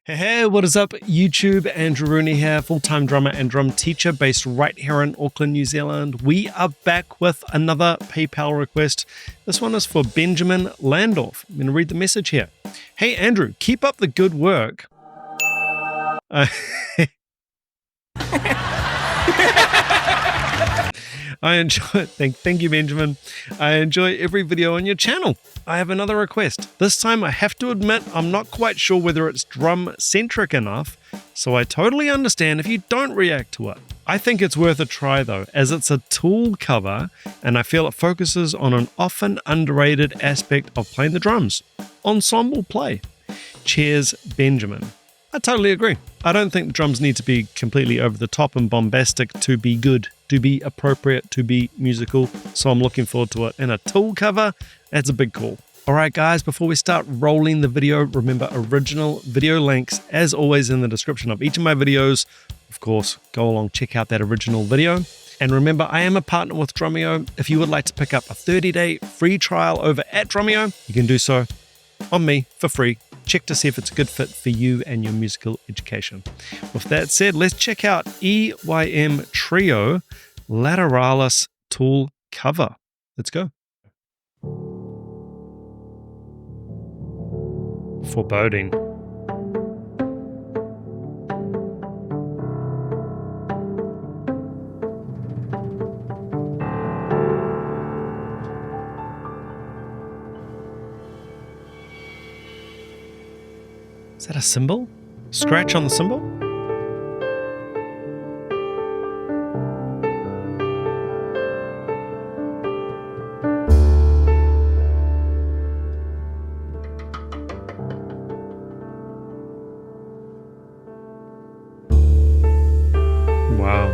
Hey, what is up, YouTube? Andrew Rooney here, full-time drummer and drum teacher based right here in Auckland, New Zealand. We are back with another PayPal request. This one is for Benjamin Landorf. I'm going to read the message here. Hey, Andrew, keep up the good work. I enjoy, thank you, Benjamin. I enjoy every video on your channel. I have another request. This time I have to admit I'm not quite sure whether it's drum-centric enough, so I totally understand if you don't react to it. I think it's worth a try though, as it's a tool cover and I feel it focuses on an often underrated aspect of playing the drums. Ensemble play. Cheers, Benjamin. I totally agree. I don't think the drums need to be completely over the top and bombastic to be good, to be appropriate, to be musical, so I'm looking forward to it. And a tool cover, that's a big call. Alright guys, before we start rolling the video, remember original video links, as always, in the description of each of my videos. Of course, go along, check out that original video. And remember, I am a partner with Drumeo. If you would like to pick up a 30-day free trial over at Drumeo, you can do so on me for free. Check to see if it's a good fit for you and your musical education. With that said, let's check out EYM Trio Lateralus tool cover. Let's go. Foreboding. Is that a cymbal? Scratch on the cymbal? Wow.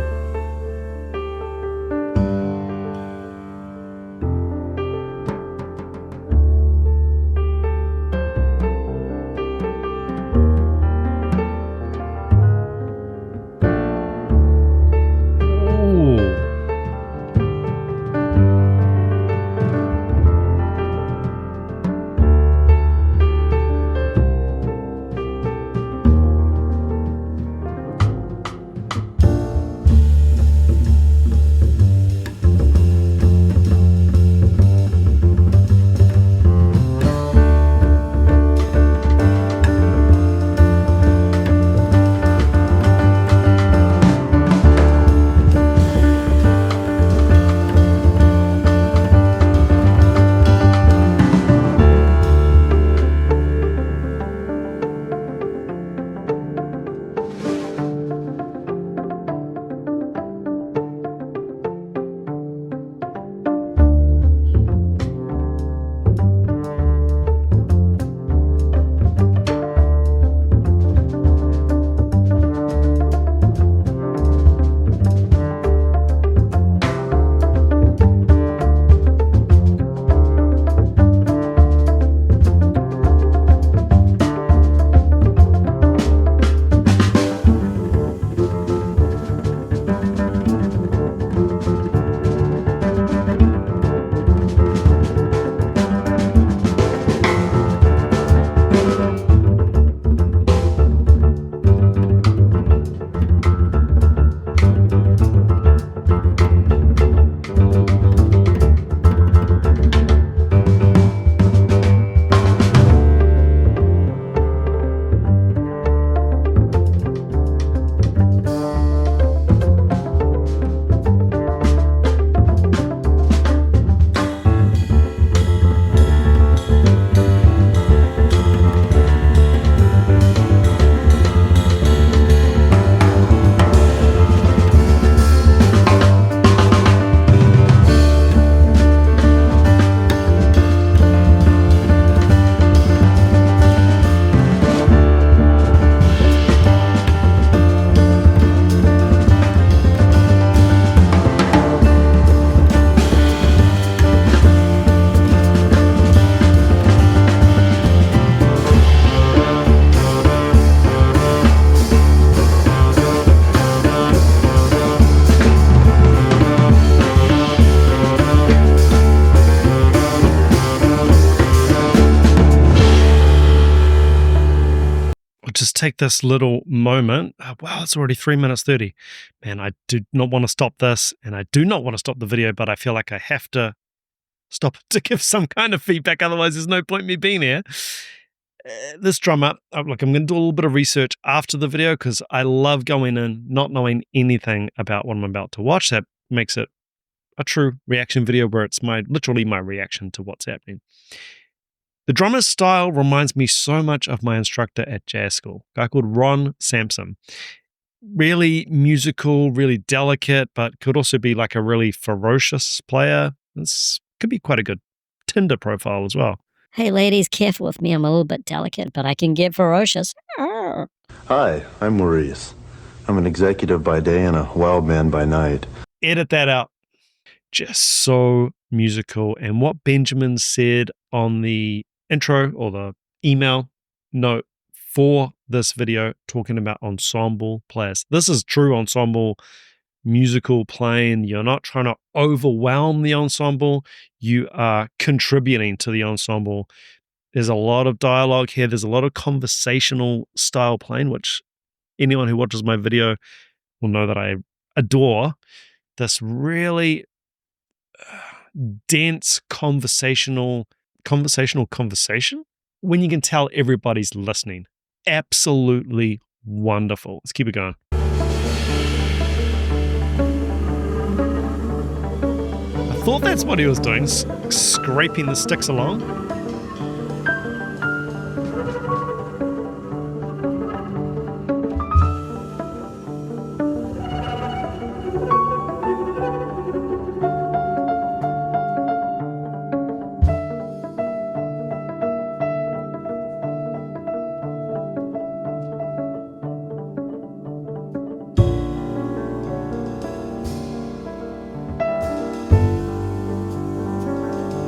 take this little moment. Wow, it's already 3 minutes 30. Man, I do not want to stop this, and I do not want to stop the video, but I feel like I have to stop to give some kind of feedback. Otherwise, there's no point me being here. This drummer, look, I'm going to do a little bit of research after the video because I love going in not knowing anything about what I'm about to watch. That makes it a true reaction video where it's literally my reaction to what's happening. The drummer's style reminds me so much of my instructor at jazz school, a guy called Ron Sampson. Really musical, really delicate, but could also be like a really ferocious player. This could be quite a good Tinder profile as well. Hey ladies, careful with me. I'm a little bit delicate, but I can get ferocious. Hi, I'm Maurice. I'm an executive by day and a wild man by night. Edit that out. Just so musical. And what Benjamin said on the intro or the email note for this video talking about ensemble players. This is true ensemble musical playing. You're not trying to overwhelm the ensemble. You are contributing to the ensemble. There's a lot of dialogue here. There's a lot of conversational style playing, which anyone who watches my video will know that I adore. This really dense conversation when you can tell everybody's listening. Absolutely wonderful. Let's keep it going. I thought that's what he was doing, scraping the sticks along.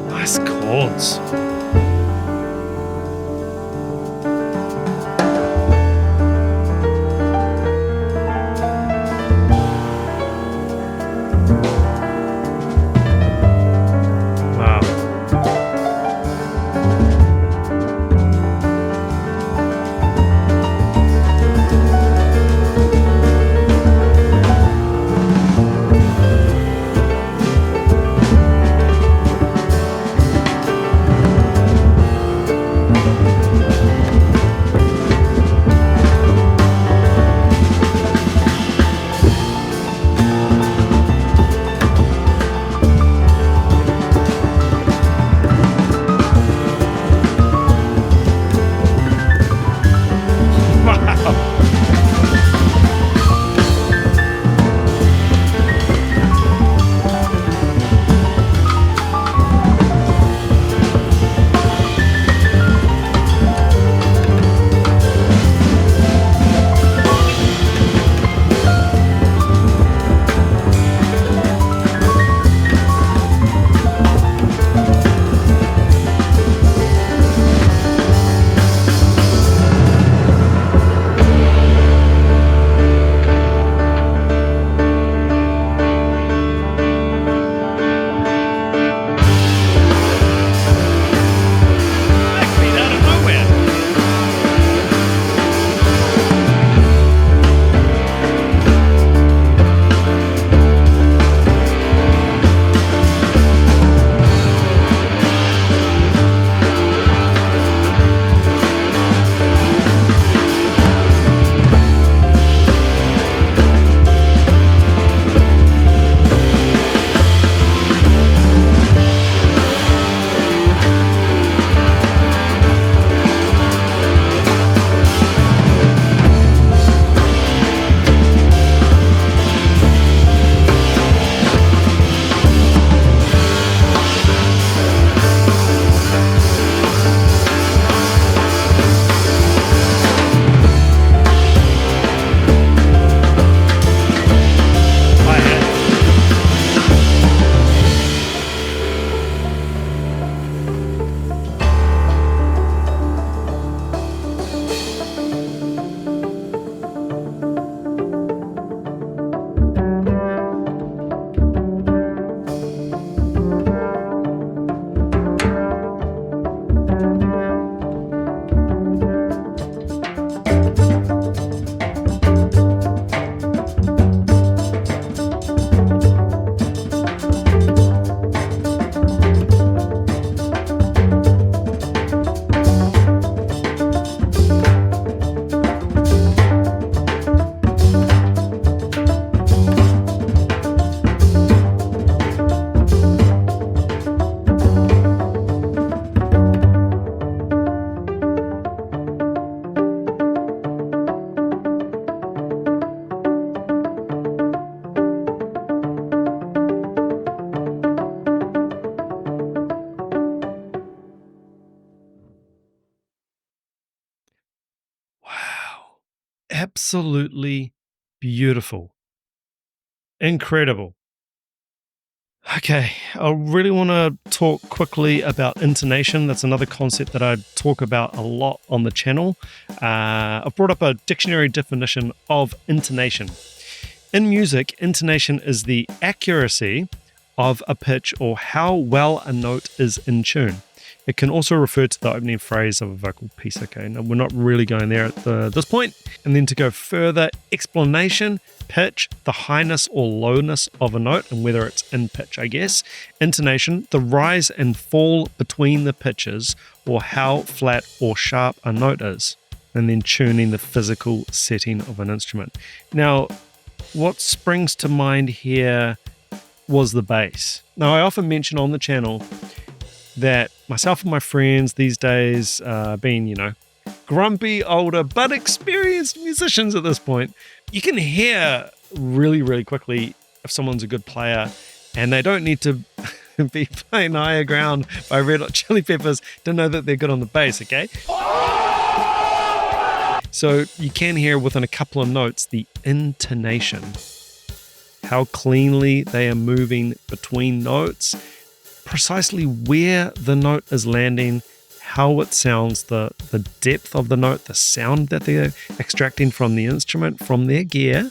Nice chords. Wow. absolutely beautiful. Incredible. Okay, I really want to talk quickly about intonation. That's another concept that I talk about a lot on the channel. I've brought up a dictionary definition of intonation. In music, intonation is the accuracy of a pitch or how well a note is in tune. It can also refer to the opening phrase of a vocal piece. Okay, now we're not really going there at this point. And then to go further, explanation, pitch, the highness or lowness of a note and whether it's in pitch, I guess. Intonation, the rise and fall between the pitches or how flat or sharp a note is. And then tuning, the physical setting of an instrument. Now, what springs to mind here was the bass. Now, I often mention on the channel that myself and my friends these days, being, grumpy, older, but experienced musicians at this point, you can hear really, really quickly if someone's a good player, and they don't need to be playing Higher Ground by Red Hot Chili Peppers to know that they're good on the bass, okay? So you can hear within a couple of notes the intonation, how cleanly they are moving between notes, precisely where the note is landing, how it sounds, the depth of the note, the sound that they're extracting from the instrument, from their gear.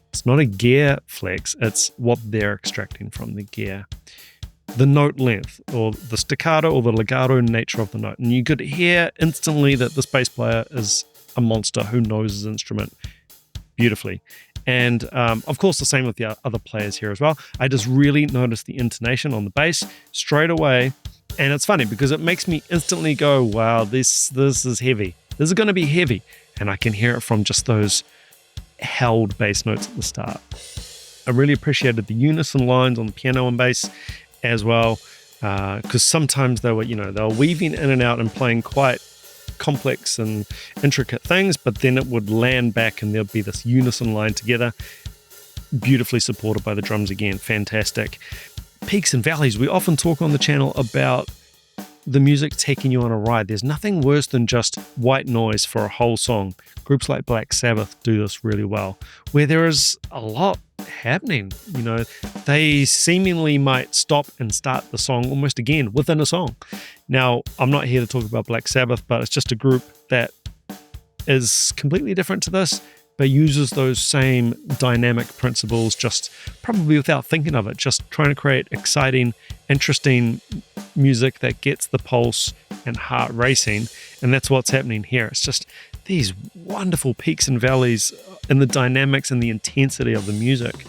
It's not a gear flex, it's what they're extracting from the gear. The note length, or the staccato or the legato nature of the note. And you could hear instantly that this bass player is a monster who knows his instrument beautifully. And of course, the same with the other players here as well. I just really noticed the intonation on the bass straight away. And it's funny because it makes me instantly go, wow, this is heavy. This is going to be heavy. And I can hear it from just those held bass notes at the start. I really appreciated the unison lines on the piano and bass as well. Because sometimes they were weaving in and out and playing quite complex and intricate things, but then it would land back and there'd be this unison line together, beautifully supported by the drums again. Fantastic. Peaks and valleys. We often talk on the channel about the music taking you on a ride. There's nothing worse than just white noise for a whole song. Groups like Black Sabbath do this really well, where there is a lot happening. They seemingly might stop and start the song almost again within a song. Now, I'm not here to talk about Black Sabbath, but it's just a group that is completely different to this, but uses those same dynamic principles, just probably without thinking of it, just trying to create exciting, interesting music that gets the pulse and heart racing. And that's what's happening here. It's just these wonderful peaks and valleys in the dynamics and the intensity of the music.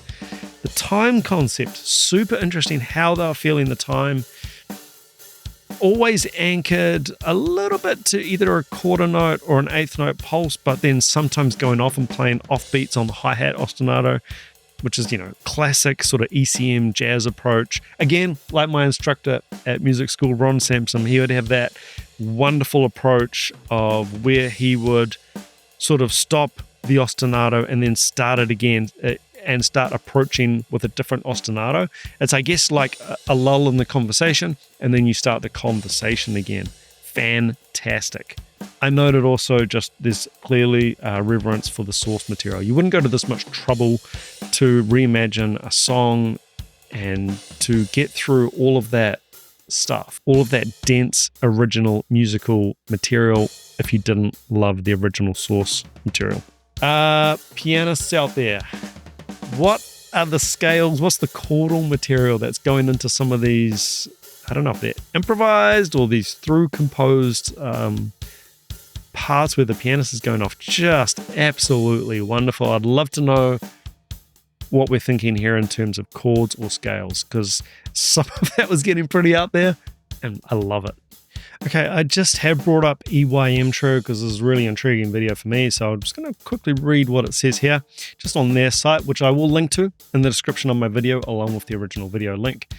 The time concept, super interesting how they're feeling the time. Always anchored a little bit to either a quarter note or an eighth note pulse, but then sometimes going off and playing off beats on the hi-hat ostinato, which is, classic sort of ECM jazz approach. Again, like my instructor at music school, Ron Sampson, he would have that wonderful approach of where he would sort of stop the ostinato and then start it again and start approaching with a different ostinato. It's, I guess, like a lull in the conversation, and then you start the conversation again. Fantastic. I noted also just there's clearly reverence for the source material. You wouldn't go to this much trouble to reimagine a song and to get through all of that stuff, all of that dense original musical material if you didn't love the original source material. Pianists out there, what are the scales? What's the chordal material that's going into some of these? I don't know if they're improvised or these through composed parts where the pianist is going off. Just absolutely wonderful. I'd love to know what we're thinking here in terms of chords or scales, because some of that was getting pretty out there and I love it. Okay, I just have brought up EYM Trio because this is a really intriguing video for me, so I'm just going to quickly read what it says here, just on their site, which I will link to in the description of my video, along with the original video link.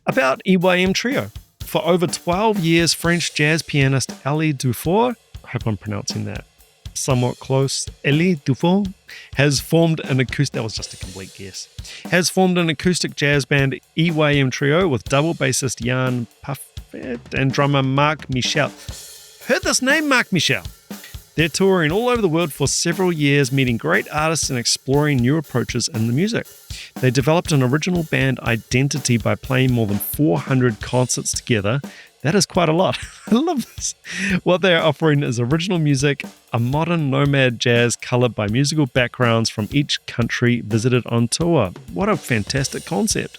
About EYM Trio. For over 12 years, French jazz pianist Elie Dufour, I hope I'm pronouncing that somewhat close, Elie Dufour, has formed an acoustic, that was just a complete guess, has formed an acoustic jazz band EYM Trio with double bassist Jan Puffet and drummer Marc Michel. Heard this name, Marc Michel? They're touring all over the world for several years, meeting great artists and exploring new approaches in the music. They developed an original band identity by playing more than 400 concerts together. That is quite a lot. I love this. What they are offering is original music, a modern nomad jazz colored by musical backgrounds from each country visited on tour. What a fantastic concept.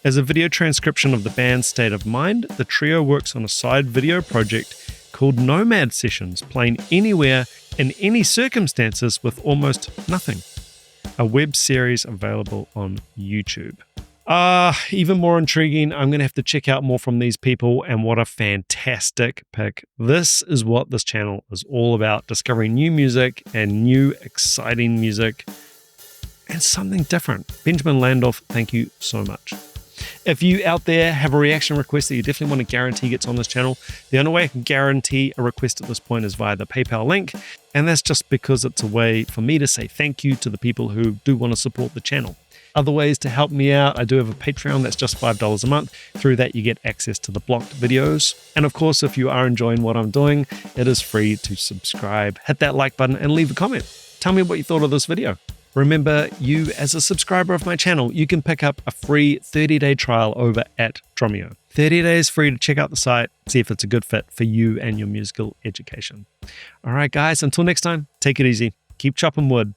As a video transcription of the band's state of mind, the trio works on a side video project called Nomad Sessions, playing anywhere in any circumstances with almost nothing. A web series available on YouTube. Even more intriguing, I'm going to have to check out more from these people, and what a fantastic pick. This is what this channel is all about, discovering new music and new exciting music and something different. Benjamin Landorf, thank you so much. If you out there have a reaction request that you definitely want to guarantee gets on this channel, the only way I can guarantee a request at this point is via the PayPal link, and that's just because it's a way for me to say thank you to the people who do want to support the channel. Other ways to help me out, I do have a Patreon that's just $5 a month. Through that, you get access to the blocked videos. And of course, if you are enjoying what I'm doing, it is free to subscribe. Hit that like button and leave a comment. Tell me what you thought of this video. Remember, you as a subscriber of my channel, you can pick up a free 30-day trial over at Drumeo. 30 days free to check out the site, see if it's a good fit for you and your musical education. All right, guys, until next time, take it easy. Keep chopping wood.